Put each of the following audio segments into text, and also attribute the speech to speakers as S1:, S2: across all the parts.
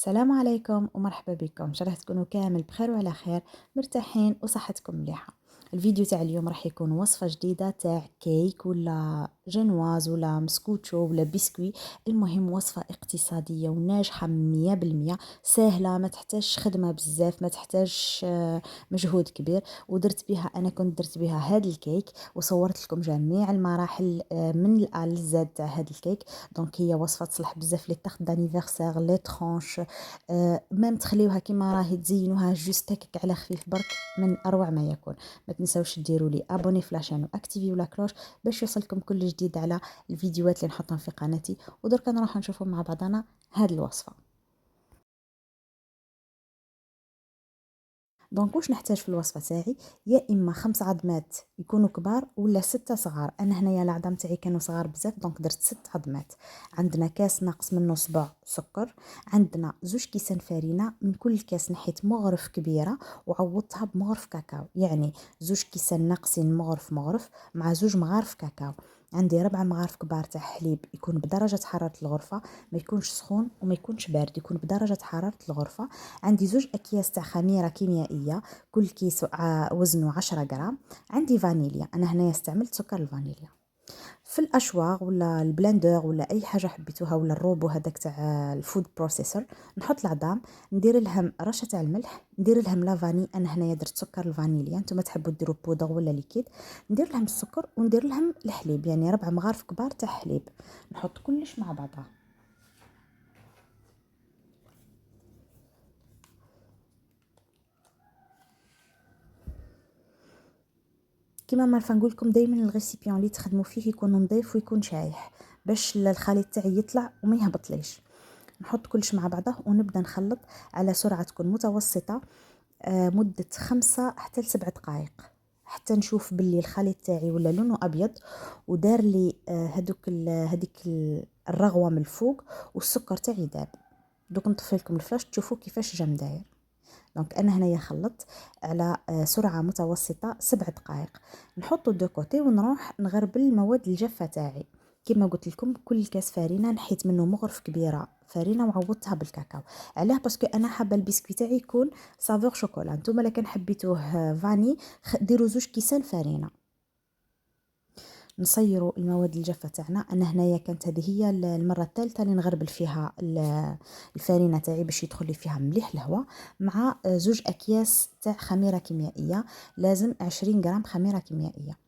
S1: السلام عليكم ومرحبا بكم. ان شاء الله تكونوا كامل بخير وعلى خير، مرتاحين وصحتكم مليحه. الفيديو تاع اليوم راح يكون وصفه جديده تاع كيك ولا جنواز ولا مسكوتشو ولا بسكوي. المهم وصفه اقتصاديه وناجحه 100%، سهله، ما تحتاجش خدمه بزاف، ما تحتاجش مجهود كبير. ودرت بها، انا كنت درت بها هذا الكيك وصورت لكم جميع المراحل من الأ للزاد تاع هذا الكيك. دونك هي وصفه تصلح بزاف لي طاخ دانيفرسير، لي ترونش، ميم تخليوها كيما راهي، تزينوها جوست هكاك على خفيف برك، من اروع ما يكون. ما تنساوش ديروا لي ابوني في لاشين واكتيفيو لا كلوش باش يوصلكم كل جديد على الفيديوهات اللي نحطهم في قناتي. ودرك نروح نشوفوا مع بعضنا هذه الوصفه. دونك واش نحتاج في الوصفه تاعي؟ يا اما 5 عظمات يكونوا كبار ولا 6 صغار. انا هنايا العظام تاعي كانوا صغار بزاف، دونك درت 6 عظمات. عندنا كاس ناقص منه صبع سكر، عندنا 2 كيسان فرينه، من كل كاس نحيت مغرف كبيره وعوضتها بمغرف كاكاو، يعني 2 كيسان ناقصين مغرف مع 2 مغارف كاكاو. عندي 4 مغارف كبار تاع حليب، يكون بدرجة حرارة الغرفة، ما يكونش سخون وما يكونش بارد، يكون بدرجة حرارة الغرفة. عندي 2 أكياس تاع خميرة كيميائية، كل كيس وزنه 10 غرام. عندي فانيليا، أنا هنا استعملت سكر الفانيليا. في الاشواغ ولا البلندر ولا اي حاجه حبيتوها، ولا الروبو هذاك تاع الفود بروسيسور، نحط العظام، ندير لهم رشه تاع الملح، ندير لهم لافاني، انا هنايا درت سكر الفانيليا، نتوما تحبوا ديروا بودر ولا ليكيد. ندير لهم السكر وندير لهم الحليب، يعني 4 مغارف كبار تاع حليب. نحط كلش مع بعضها. كيما ما نقول لكم دائما، الغيسيبيون اللي تخدموا فيه يكون نظيف ويكون شايح باش الخليط تاعي يطلع وما يهبطليش. نحط كلش مع بعضه ونبدا نخلط على سرعه تكون متوسطه، مده 5 حتى ل7 دقائق، حتى نشوف باللي الخليط تاعي ولا لونه ابيض ودار لي هذيك الرغوه من الفوق، والسكر تاعي داب. دوك نطفي لكم الفلاش تشوفوا كيفاش جا داير. دونك انا هنايا خلطت على سرعه متوسطه 7 دقائق. نحطو دو كوتي ونروح نغربل المواد الجافه تاعي. كما قلت لكم، كل كاس فرينه نحيت منه مغرف كبيره فرينه وعوضتها بالكاكاو. علاه؟ باسكو انا حابه البسكويت تاعي يكون سافور شوكولا. نتوما لكن حبيتوه فاني ديروا 2 كيسان فرينه. نصيروا المواد الجافة تاعنا. انا هنايا كانت هذه هي المره الثالثه اللي نغربل فيها الفارينه تاعي باش يدخل لي فيها مليح الهواء، مع 2 أكياس تاع خميره كيميائيه، لازم 20 غرام خميره كيميائيه.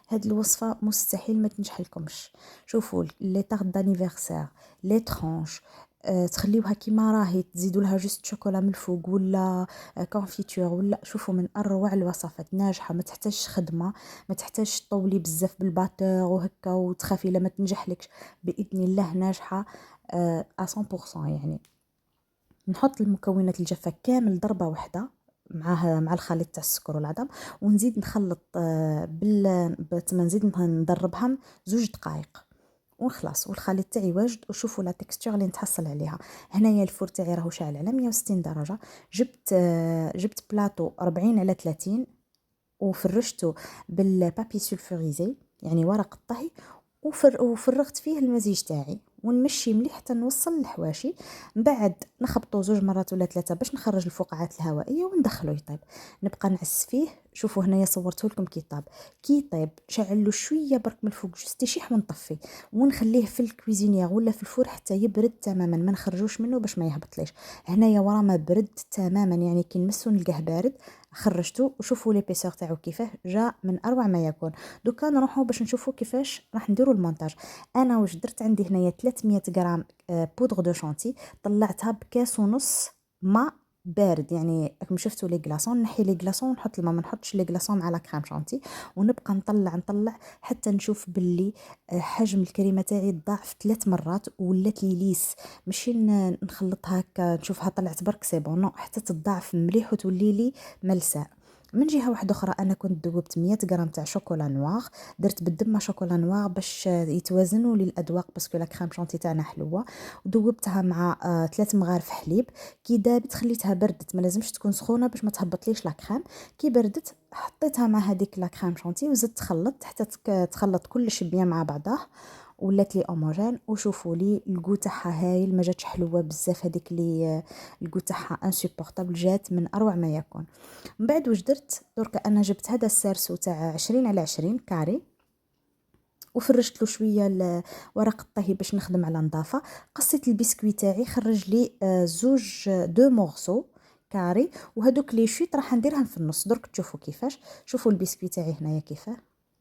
S1: هاد الوصفه مستحيل ما تنجح لكمش. شوفوا لي طارت دانيفرسير، لي ترونش، تخليوها كيما راهي، تزيدوا لها جوست شوكولا من الفوق ولا كونفيتور ولا. شوفوا من اروع الوصفات، ناجحه، ما تحتاجش خدمه، ما تحتاجش تطولي بزاف بالباتور وهكا وتخافي لما تنجحلكش. باذن الله ناجحه 100% يعني. نحط المكونات الجافة كامل ضربة واحدة معاها، مع الخليط تاع السكر والعظم، ونزيد نخلط تما نزيد ندربهم 2 دقائق ونخلص. والخليط تاعي واجد، وشوفوا لا تكستور اللي نتحصل عليها. هنايا الفور تاعي راهو شاعل على 160 درجة. جبت بلاطو 40 على 30 وفرشته بالبابي سولفوريزي، يعني ورق الطهي، وفرغت فيه المزيج تاعي ونمشي مليح حتى نوصل للحواشي. من بعد نخبطو 2 مرات ولا 3 باش نخرج الفقاعات الهوائيه وندخلو يطيب. نبقى نعس فيه. شوفوا هنايا صورته لكم كي طاب. كي يطيب شعلو شويه برك من الفوق جوست يشيح ونطفي، ونخليه في الكويزينيير ولا في الفور حتى يبرد تماما، ما نخرجوش منه باش ما يهبطليش. هنايا ورا ما برد تماما، يعني كي نمسو نلقاه بارد. خرجته وشوفوا ليبيسور تاعو كيفاه جا، من اروع ما يكون. دوكا نروحوا باش نشوفوا كيفاش راح نديروا المونتاج. انا واش درت؟ عندي هنايا 300 غرام بودغ دو شانتي، طلعتها بكاس ونص ماء بارد. يعني راكم شفتوا لي كلاصون، نحي لي كلاصون ونحط الماء، ما نحطش لي كلاصون مع لا كريم شانتي. ونبقى نطلع حتى نشوف باللي حجم الكريمه تاعي ضاعف 3 مرات، ولات لي ليس. ماشي نخلطها هكا نشوفها طلعت برك سي بون، نو، حتى تضاعف مليح وتولي لي ملساء. من جهه واحده اخرى، انا كنت ذوبت 100 غرام تاع شوكولا نوار، درت بالدمه شوكولا نوار باش يتوازنوا لي الاذواق، باسكو لا كريم شانتي تاعنا حلوه. وذوبتها مع 3 مغارف حليب. كي دابت خليتها بردت، ما لازمش تكون سخونه باش ما تهبطليش لا كريم. كي بردت حطيتها مع هذيك لا كريم شانتي وزدت تخلط حتى تخلط كلش بيان مع بعضه. ولات لي اوموجين. وشوفوا لي الكو تاعها هايل، ما جاتش حلوه بزاف، هذيك لي الكو تاعها انسوبورطابل، جات من اروع ما يكون. من بعد واش درت درك، انا جبت هذا السارسو تاع 20 على 20 كاري، وفرشت له شويه ورق الطهي باش نخدم على نظافه. قصيت البسكوي تاعي، خرج لي زوج دو مورسو كاري، وهذوك لي شوت راح نديرهم في النص. درك تشوفوا كيفاش. شوفوا البسكوي تاعي هنايا كيفاه.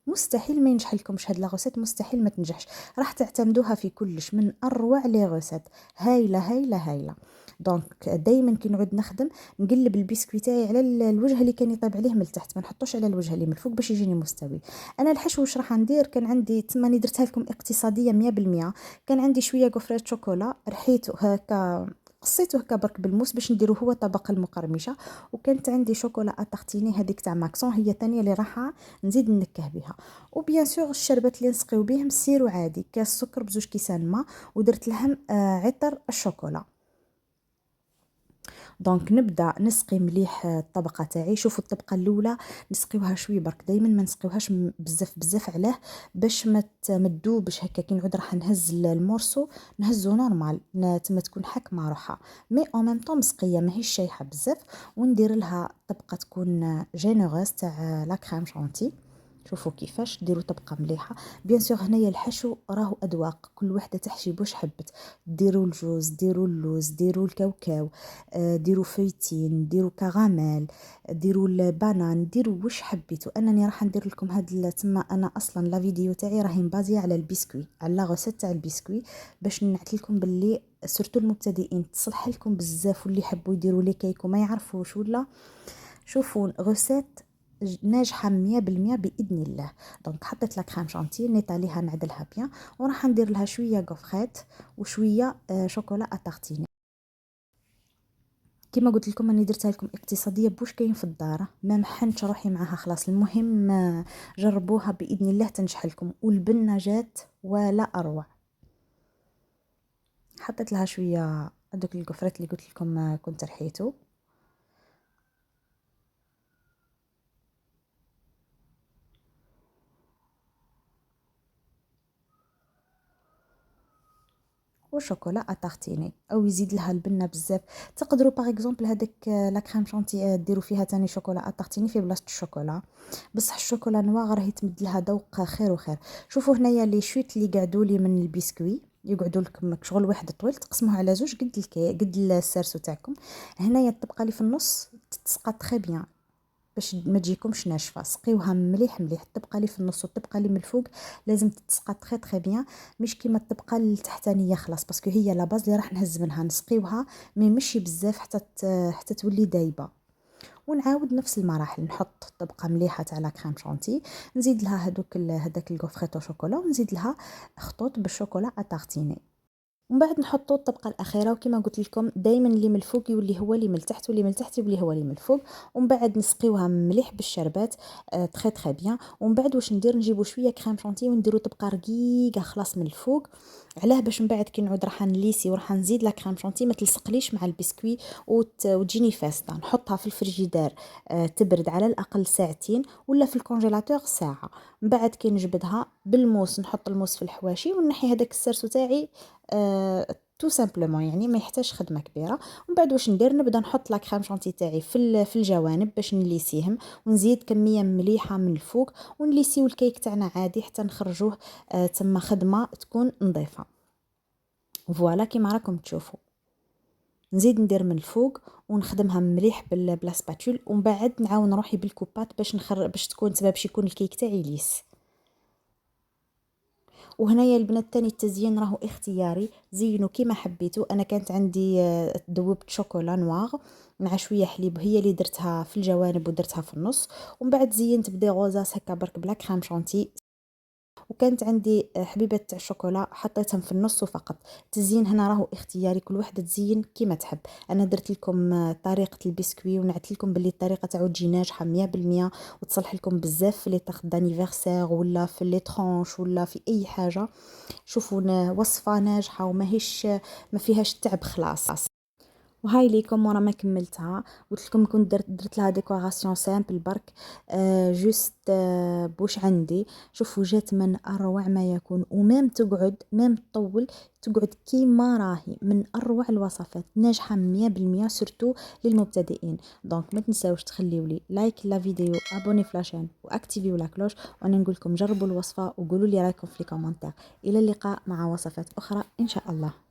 S1: مستحيل ما ينجح لكمش هاد لا غوسيت، مستحيل ما تنجحش. راح تعتمدوها في كلش، من اروع لي غوسيت، هايله هايله هايله. دونك دائما كي نعود نخدم نقلب البسكوي تاعي على الوجه اللي كان يطيب عليه من التحت، ما نحطوش على الوجه اللي من الفوق باش يجيني مستوي. انا الحشو واش راح ندير، كان عندي تماني درتها لكم اقتصاديه 100%. كان عندي شويه غوفرات شوكولا، رحيته هكا، قصيته هكا برك بالموس باش نديرو هو طبقه المقرمشه. وكانت عندي شوكولا اتارتيني هذيك تاع ماكسون، هي الثانيه اللي راح نزيد نكه بها. وبيان سور الشربات اللي نسقيو بهم سيرو عادي، كاس سكر بزوج كيسان ماء، ودرت لهم عطر الشوكولا. دونك نبدا نسقي مليح الطبقه تاعي. شوفوا الطبقه الاولى نسقيوها شويه برك، دائما ما نسقيوهاش بزاف بزاف. علاه؟ باش ما تذوبش هكا. كي نعود راح نهز المورسو نهزو نورمال، تما تكون حكمه روحها، مي او ميم طون مسقيه ماهيش شايحه بزاف. وندير لها طبقه تكون جينيروس تاع لا كريم شانتي. شوفوا كيفاش ديروا طبقه مليحه. بيان سور هنايا الحشو راهو اذواق، كل وحده تحشي بوش حبت. ديروا الجوز، ديروا اللوز، ديروا الكاوكاو، ديروا فويتين، ديروا كراميل، ديروا البنان، ديروا واش حبيتوا. انني راح ندير لكم هاد تما. انا اصلا لا فيديو تاعي راهي مبازيه على البسكوي، على لا غوسيت تاع البسكوي، باش نعت لكم باللي سورتو المبتدئين تصلح لكم بزاف، واللي يحبوا يديروا لي كيك وما يعرفوش ولا. شوفوا غوسيت ناجحه 100% باذن الله. دونك حطيت لا كريم شانتي، نيطاليها نعدلها بيان، وراح ندير لها شويه غوفريت وشويه شوكولا اتارتيني. كما قلت لكم اني درتها لكم اقتصاديه بوش كاين في الدار، ما محنتش روحي معاها خلاص. المهم جربوها باذن الله تنجح لكم، والبنه جات ولا اروع. حطيت لها شويه هذوك القفرات اللي قلت لكم كنت رحيته. وشوكولا اتارتيني، او يزيد لها البنه بزاف. تقدروا باغ اكزومبل هذاك لا كريم شانتي ديروا فيها تاني شوكولا اتارتيني في بلاصه الشوكولا، بصح الشوكولا نواغ راهي تمد لها ذوق خير وخير. شوفوا هنايا لي شويت اللي قعدوا لي من البسكوي، يقعدوا لكم شغل واحد طويل، تقسموه على زوج قد قد السرسو تاعكم. هنايا الطبقه اللي في النص تتسقى تري بيان باش ما تجيكمش ناشفه. سقيوها مليح مليح، الطبقه اللي في النص والطبقه اللي من الفوق لازم تتسقى تري تري بيان، مش كيما الطبقه التحتانيه خلاص، باسكو هي لا باز اللي راح نهز منها. نسقيوها مي مشي بزاف حتى تولي دايبه. ونعاود نفس المراحل، نحط طبقه مليحه تاع لا كريم شانتي، نزيد لها هذاك الكوفريتو شوكولا، ونزيد لها خطوط بالشوكولا اتارتيني. ومن بعد نحطوا الطبقه الاخيره، وكما قلت لكم دائما اللي من الفوق يولي هو اللي من التحت، واللي من التحت يولي هو اللي من الفوق. ومن بعد نسقيوها مليح بالشربات تري تري بيان. ومن بعد واش ندير، نجيبوا شويه كريم شانتي ونديروا طبقه رقيقه خلاص من الفوق. علاه؟ باش من بعد كي نعود راح نليسي وراح نزيد لا كريم شانتي ما تلصقليش مع البسكوي وتجيني فاسده. نحطها في الفريجيدير تبرد على الاقل ساعتين، ولا في الكونجيلاتور ساعه. من بعد كي نجبدها بالموس، نحط الموس في الحواشي ونحي هذاك السرسو تاعي تو سامبلومون، يعني ما يحتاج خدمه كبيره. ومن بعد واش ندير، نبدا نحط لا كريم شانتي تاعي في الجوانب باش نليسيهم، ونزيد كميه مليحه من الفوق، ونليسيو الكيك تاعنا عادي حتى نخرجوه تما خدمه تكون نظيفه. فوالا كيما راكم تشوفوا. نزيد ندير من الفوق ونخدمها مليح بلا سباتول، ومن بعد نعاون روحي بالكوبات باش تكون سبب باش يكون الكيك تاعي ليس. وهنايا البنات تاني التزيين راهو اختياري، زينوا كيما حبيتوا. انا كانت عندي ذوبت شوكولا نواغ مع شويه حليب، هي اللي درتها في الجوانب ودرتها في النص. ومن بعد زينت بدي غوزاس هكا برك بلا كريم شانتي. وكانت عندي حبيبات تاع الشوكولا حطيتهم في النص فقط. التزيين هنا راهو اختياري، كل وحده تزين كيما تحب. انا درت لكم طريقه البسكوي، ونعت لكم باللي الطريقه تاعو تجي ناجحه 100%، وتصلح لكم بزاف في لي طاخ دانيفرسير ولا في لي ترونش ولا في اي حاجه. شوفوا وصفه ناجحه وماهيش ما فيهاش تعب خلاص. وهاي ليكم ورا ما كملتها. قلت لكم كنت درت لها ديكوراسيون سامبل برك، جوست بوش عندي. شوفوا جات من اروع ما يكون، ومام تقعد مام تطول، تقعد كيما راهي، من اروع الوصفات، ناجحه 100% سورتو للمبتدئين. دونك ما تنساوش تخليوا لي لايك لا فيديو، ابوني في لاشين، واكتيفيو لا كلوش. وانا نقول لكم جربوا الوصفه وقولوا لي رايكم في لي كومونتير. الى اللقاء مع وصفات اخرى ان شاء الله.